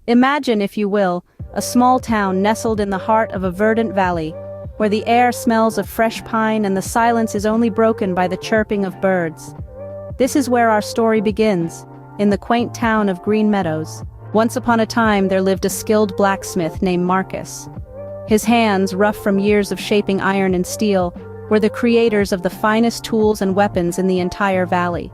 Imagine, if you will, a small town nestled in the heart of a verdant valley, where the air smells of fresh pine and the silence is only broken by the chirping of birds. This is where our story begins, in the quaint town of Green Meadows. Once upon a time there lived a skilled blacksmith named Marcus. His hands, rough from years of shaping iron and steel, were the creators of the finest tools and weapons in the entire valley.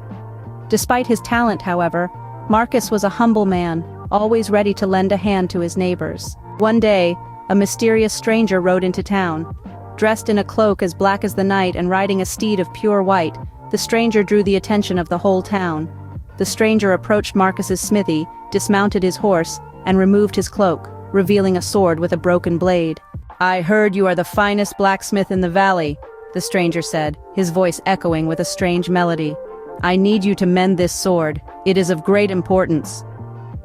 Despite his talent, however, Marcus was a humble man, always ready to lend a hand to his neighbors. One day, a mysterious stranger rode into town. Dressed in a cloak as black as the night and riding a steed of pure white, the stranger drew the attention of the whole town. The stranger approached Marcus's smithy, dismounted his horse, and removed his cloak, revealing a sword with a broken blade. "I heard you are the finest blacksmith in the valley," the stranger said, his voice echoing with a strange melody. "I need you to mend this sword. It is of great importance."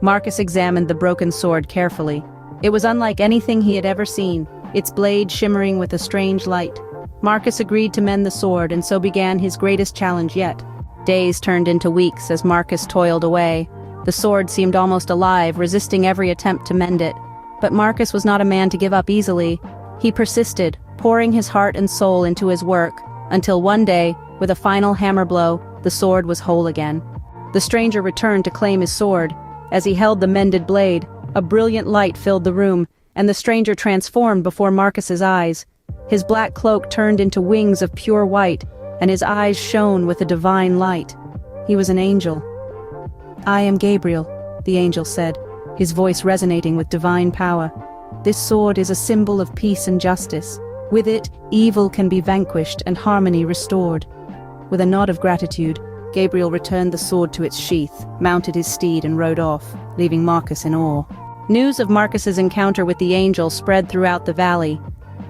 Marcus examined the broken sword carefully. It was unlike anything he had ever seen, its blade shimmering with a strange light. Marcus agreed to mend the sword, and so began his greatest challenge yet. Days turned into weeks as Marcus toiled away. The sword seemed almost alive, resisting every attempt to mend it. But Marcus was not a man to give up easily. He persisted, pouring his heart and soul into his work, until one day, with a final hammer blow, the sword was whole again. The stranger returned to claim his sword. As he held the mended blade, a brilliant light filled the room, and the stranger transformed before Marcus's eyes. His black cloak turned into wings of pure white, and his eyes shone with a divine light. He was an angel. "I am Gabriel," the angel said, his voice resonating with divine power. "This sword is a symbol of peace and justice. With it, evil can be vanquished and harmony restored." With a nod of gratitude, Gabriel returned the sword to its sheath, mounted his steed and rode off, leaving Marcus in awe. News of Marcus's encounter with the angel spread throughout the valley.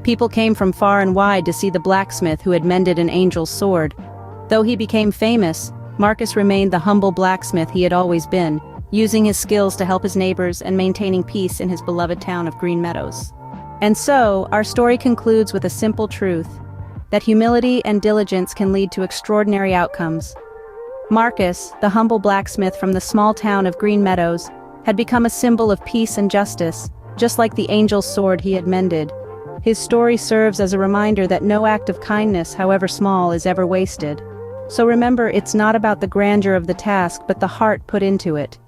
People came from far and wide to see the blacksmith who had mended an angel's sword. Though he became famous, Marcus remained the humble blacksmith he had always been, using his skills to help his neighbors and maintaining peace in his beloved town of Green Meadows. And so, our story concludes with a simple truth, that humility and diligence can lead to extraordinary outcomes. Marcus, the humble blacksmith from the small town of Green Meadows, had become a symbol of peace and justice, just like the angel's sword he had mended. His story serves as a reminder that no act of kindness, however small, is ever wasted. So remember, it's not about the grandeur of the task, but the heart put into it.